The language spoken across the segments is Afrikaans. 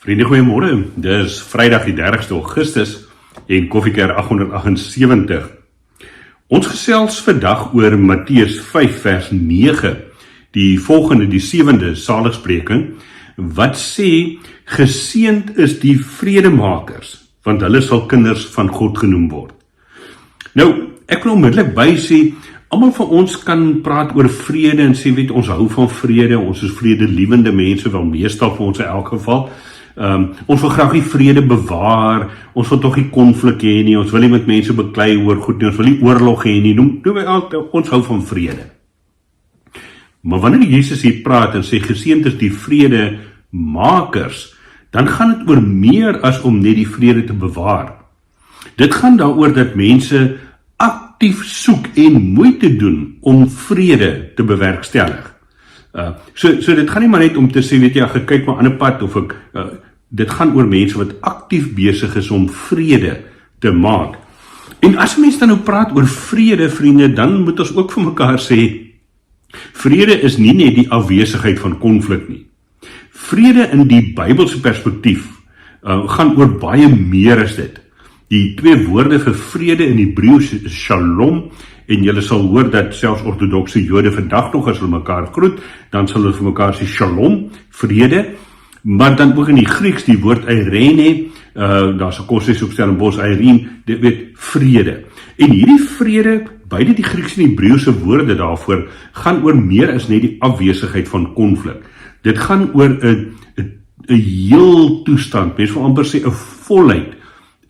Vriende, goeiemôre. Dis Vrydag die 30ste Augustus en Koffieker 878. Ons gesels vandag oor Matteus 5 vers 9, die volgende, die 7de saligspreking, wat sê, geseënd is die vredemakers, want hulle sal kinders van God genoem word. Nou, ek wil onmiddellik by sê, almal van ons kan praat oor vrede en sê, weet, ons hou van vrede, ons is vredelievende mense, wel meestal vir ons in elk geval. Ons wil graag die vrede bewaar, ons wil tog nie konflik hê nie, ons wil nie met mense beklei oor goed nie, ons wil nie oorlog hê nie, ons hou van vrede. Maar wanneer Jesus hier praat en sê geseënd is die vredemakers, dan gaan dit oor meer as om net die vrede te bewaar. Dit gaan daaroor dat mense aktief soek en moeite doen om vrede te bewerkstellig. So dit gaan nie maar net om te sê, weet jy, ek kyk maar aan 'n pad, of dit gaan oor mense wat aktief besig is om vrede te maak. En as mense dan nou praat oor vrede, vriende, dan moet ons ook vir mekaar sê, vrede is nie net die afwesigheid van konflik nie. Vrede in die Bybelse perspektief gaan oor baie meer as dit. Die twee woorde vir vrede in Hebreëus is shalom, en julle sal hoor dat selfs ortodokse Jode vandag nog as hulle mekaar groet, dan sal hulle vir mekaar sê shalom, vrede, maar dan ook in die Grieks die woord eirene, daar's 'n koshuis op Stellenbosch, eirene, dit weet vrede. En hierdie vrede, beide die Griekse en Hebreëse woorde daarvoor, gaan oor meer as net die afwesigheid van konflik. Dit gaan oor 'n heel toestand, mens wil amper sê 'n volheid,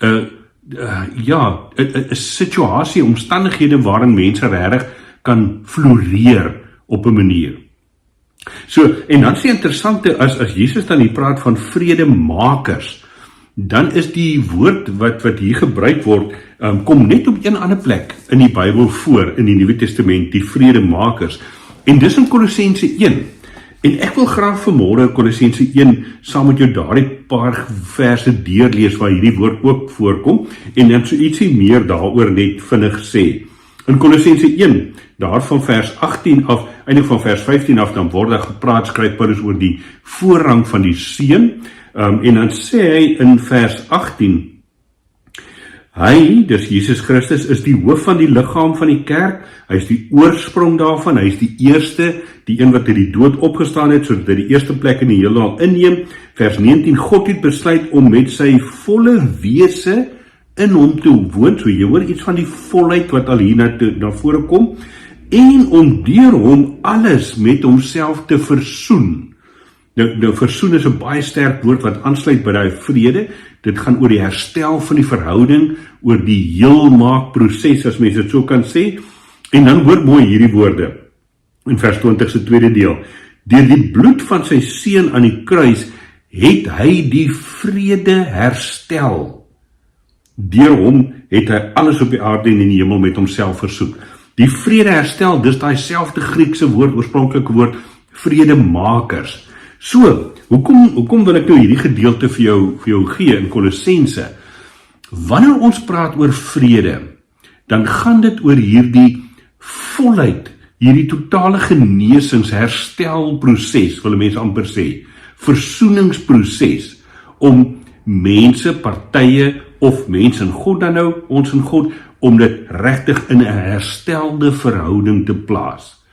'n situasie, omstandighede waarin mense regtig kan floreer op 'n manier. So, en dan is die interessante, as Jesus dan hier praat van vredemakers, dan is die woord wat hier gebruik word, kom net op een ander plek in die Bybel voor, in die Nuwe Testament, die vredemakers, en dis in Kolossense 1. En ek wil graag vanmôre Kolossense 1 saam met jou daardie paar verse deurlees waar hierdie woord ook voorkom en dan so ietsie meer daaroor net vinnig sê. In Kolossense 1, daarvan vers 18 af, eintlik van vers 15 af, dan word daar gepraat, skryf Paulus oor die voorrang van die seun, en dan sê hy in vers 18, hy, dus Jesus Christus, is die hoof van die liggaam van die kerk, hy is die oorsprong daarvan, hy is die eerste, die een wat uit die dood opgestaan het, sodat hy die eerste plek in die heelal inneem. Vers 19, God het besluit om met sy volle wese in hom te woon, so jy hoor iets van die volheid wat al hier na vore kom, en om deur hom alles met homself te versoen. Nou versoen is 'n baie sterk woord wat aansluit by daai vrede. Dit gaan oor die herstel van die verhouding, oor die heelmaakproses, as mens dit so kan sê. En dan hoor mooi hierdie woorde in vers 20 se tweede deel. Deur die bloed van sy seun aan die kruis het hy die vrede herstel. Deur hom het hy alles op die aarde en in die hemel met homself versoen. Die vrede herstel, dis daai selfde Griekse woord, oorspronklike woord, vredemakers. So, hoekom wil ek nou hierdie gedeelte vir jou gee in Kolossense? Wanneer ons praat oor vrede, dan gaan dit oor hierdie volheid, hierdie totale genesings, herstelproses, wil mense amper sê, versoeningsproses, om mense, partye, of mense in God dan nou, ons in God, om dit regtig in 'n herstelde verhouding te plaas.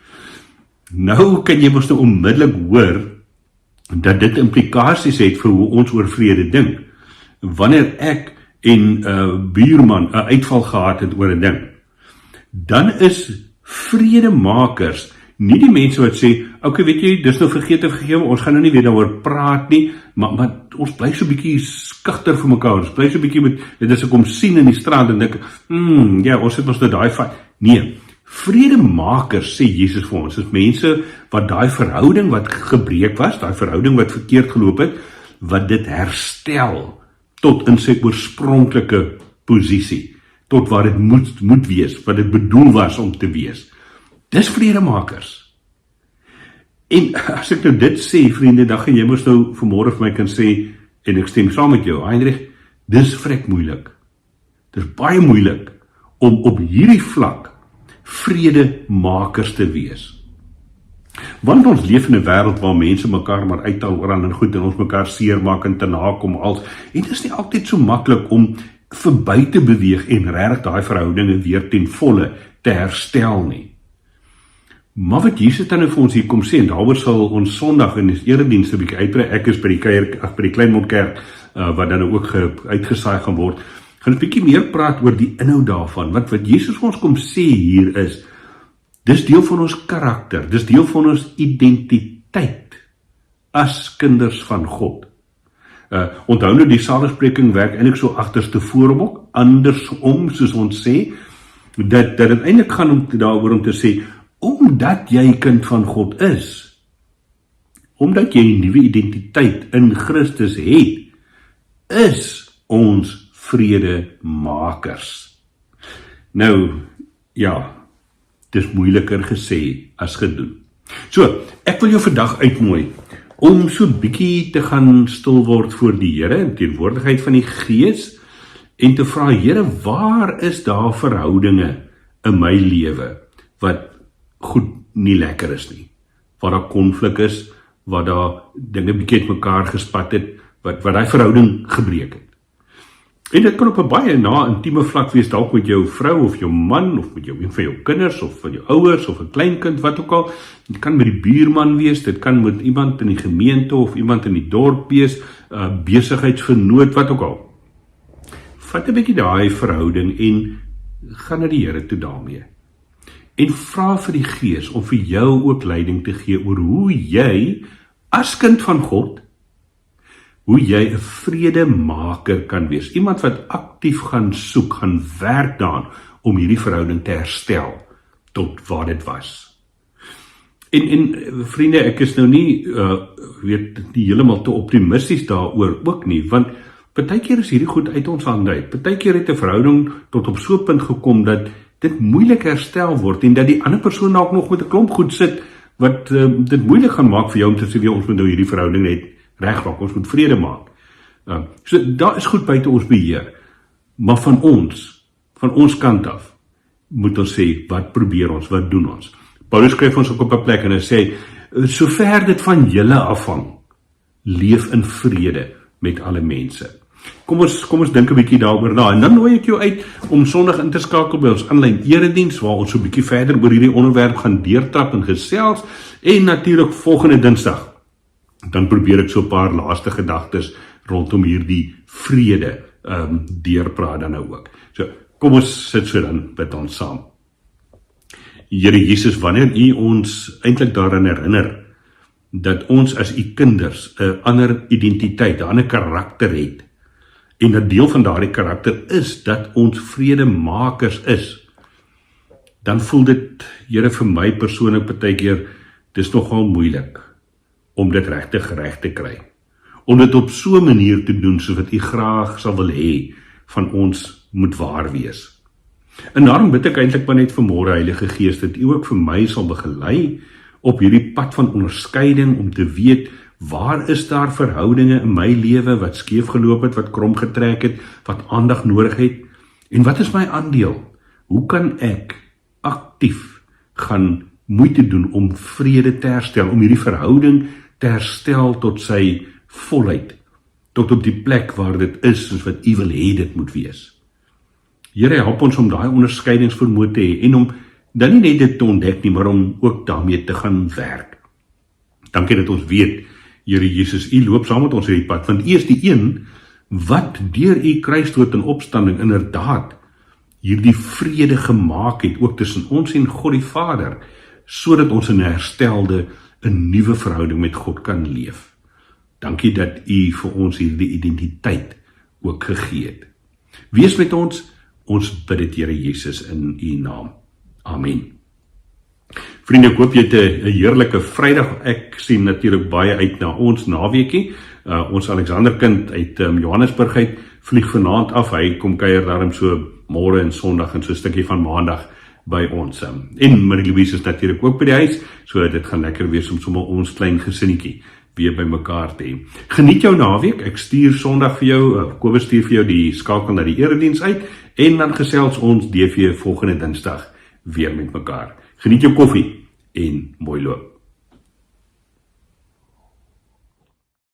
Nou kan jy mos nou onmiddellik hoor, dat dit implikasies het vir hoe ons oor vrede dink. Wanneer ek en buurman 'n uitval gehad het oor 'n ding, dan is vredemakers nie die mense wat sê, okay, weet jy, dis nou vergewe, ons gaan nou nie weer daaroor praat nie, maar ons bly so 'n bietjie skugter vir mekaar, ons bly so 'n bietjie met, dit as ek hom sien in die straat en dink, ons het ons nou daai fight. Nee, vredemakers, sê Jesus vir ons, is mense wat daai verhouding wat gebreek was, daai verhouding wat verkeerd geloop het, wat dit herstel tot in sy oorspronklike posisie, tot waar dit moet wees, wat dit bedoel was om te wees. Dis vredemakers. En as ek nou dit sê, vriende, dan gaan jy mos nou vanmôre vir my kan sê, en ek stem saam met jou, Heinrich, dis vrek moeilik. Dis baie moeilik om op hierdie vlak vredemakers te wees. Want ons leef in 'n wêreld waar mense mekaar maar uithaal oor ander goed en ons mekaar seermaak en te nakom als. En dit is nie altyd so maklik om verby te beweeg en regtig daai verhoudinge weer ten volle te herstel nie. Maar wat Jesus dan vir ons hier kom sê, en daaroor sal ons Sondag in die erediens 'n bietjie uitbrei. Ek is by die Kleinmondkerk wat dan ook uitgesaai gaan word. Gaan 'n bietjie meer praat oor die inhoud daarvan. Wat Jesus vir ons kom sê hier is, dis deel van ons karakter, dis deel van ons identiteit as kinders van God. Onthou nou die saligspreking werk eintlik so agterste voorom ook, andersom soos ons sê, dat dit eintlik gaan daaroor om te sê, omdat jy kind van God is, omdat jy 'n nuwe identiteit in Christus het, is ons vredemakers. Nou, ja, dis moeiliker gesê as gedoen. So, ek wil jou vandag uitnooi om so bietjie te gaan stil word voor die Here in teenwoordigheid van die Gees en te vra, Here, waar is daar verhoudinge in my lewe wat goed nie lekker is nie, waar daar konflik is, waar daar dinge bietjie mekaar gespat het, wat daai verhouding gebreek het. En dit kan op 'n baie intieme vlak wees, dalk met jou vrou of jou man, of met een van jou kinders, of van jou ouers, of 'n kleinkind, wat ook al. Dit kan met die buurman wees, dit kan met iemand in die gemeente, of iemand in die dorp wees, besigheidsvernoot, wat ook al. Vat 'n bietjie daai verhouding en gaan na die Here toe daarmee. En vra vir die Gees om vir jou ook leiding te gee oor hoe jy, as kind van God, hoe jy 'n vredemaker kan wees. Iemand wat aktief gaan soek, gaan werk daaraan om hierdie verhouding te herstel tot wat dit was. En vriende, ek is nou nie heeltemal te optimisties daaroor ook nie, want partykeer is hierdie goed uit ons hande uit. Partykeer het 'n verhouding tot op so 'n punt gekom dat dit moeilik herstel word en dat die ander persoon dalk nog met 'n klomp goed sit wat dit moeilik gaan maak vir jou om te sê, ons moet nou hierdie verhouding net regmaak, ons moet vrede maak. So daar is goed buite ons beheer, maar van ons kant af, moet ons sê, wat probeer ons, wat doen ons? Paulus skryf ons ook op 'n plek en hy sê, sover dit van julle afhang, leef in vrede met alle mense. Kom ons dink 'n bietjie daaroor na, en dan nooi ek jou uit om Sondag in te skakel by ons aanlyn erediens, waar ons so 'n bietjie verder oor hierdie onderwerp gaan deurtrap en gesels, en natuurlik volgende Dinsdag, dan probeer ek so 'n paar laaste gedagtes rondom hierdie vrede deurpraat dan nou ook. So, kom ons sit so dan met ons saam. Here Jesus, wanneer U ons eintlik daaraan herinner, dat ons as U kinders 'n ander identiteit, 'n ander karakter het, en 'n deel van daardie karakter is dat ons vredemakers is, dan voel dit, Here, vir my persoonlik partykeer, dis nogal moeilik om dit reg te kry. Om dit op so 'n manier te doen soos wat U graag sal wil hê van ons moet waar wees. En daarom bid ek eintlik maar net vanmôre, Heilige Gees, dat U ook vir my sal begelei op hierdie pad van onderskeiding, om te weet, waar is daar verhoudinge in my lewe wat skeef geloop het, wat krom getrek het, wat aandag nodig het, en wat is my aandeel? Hoe kan ek aktief gaan moeite doen om vrede te herstel, om hierdie verhouding te herstel tot sy volheid, tot op die plek waar dit is, soos wat U wil hê dit moet wees. Here, help ons om daai onderskeidingsvermoë te hê, en om dan nie net dit te ontdek nie, maar om ook daarmee te gaan werk. Dankie dat ons weet, Here Jesus, U loop saam met ons hierdie pad, want U is die een wat deur U kruisdood en opstanding inderdaad hierdie vrede gemaak het, ook tussen ons en God die Vader, sodat ons in 'n herstelde, 'n nuwe verhouding met God kan leef. Dankie dat U vir ons hierdie identiteit ook gegee het. Wees met ons bid dit, Here Jesus, in U naam. Amen. Vriende, ek hoop jy het 'n heerlike Vrydag. Ek sien natuurlik baie uit na ons naweekie. Ons Alexanderkind uit Johannesburg uit vlieg vanaand af. Hy kom kuier daarom so môre en Sondag en so 'n stukkie van Maandag by ons. En Marie-Louise is natuurlik ook by die huis, so dit gaan lekker wees om sommer ons klein gesinnetjie weer by mekaar te hê. Geniet jou naweek. Ek stuur Sondag vir jou, Kobus stuur vir jou die skakel na die erediens uit, en dan gesels ons DV volgende Dinsdag weer met mekaar. Geniet jou koffie en mooi loop.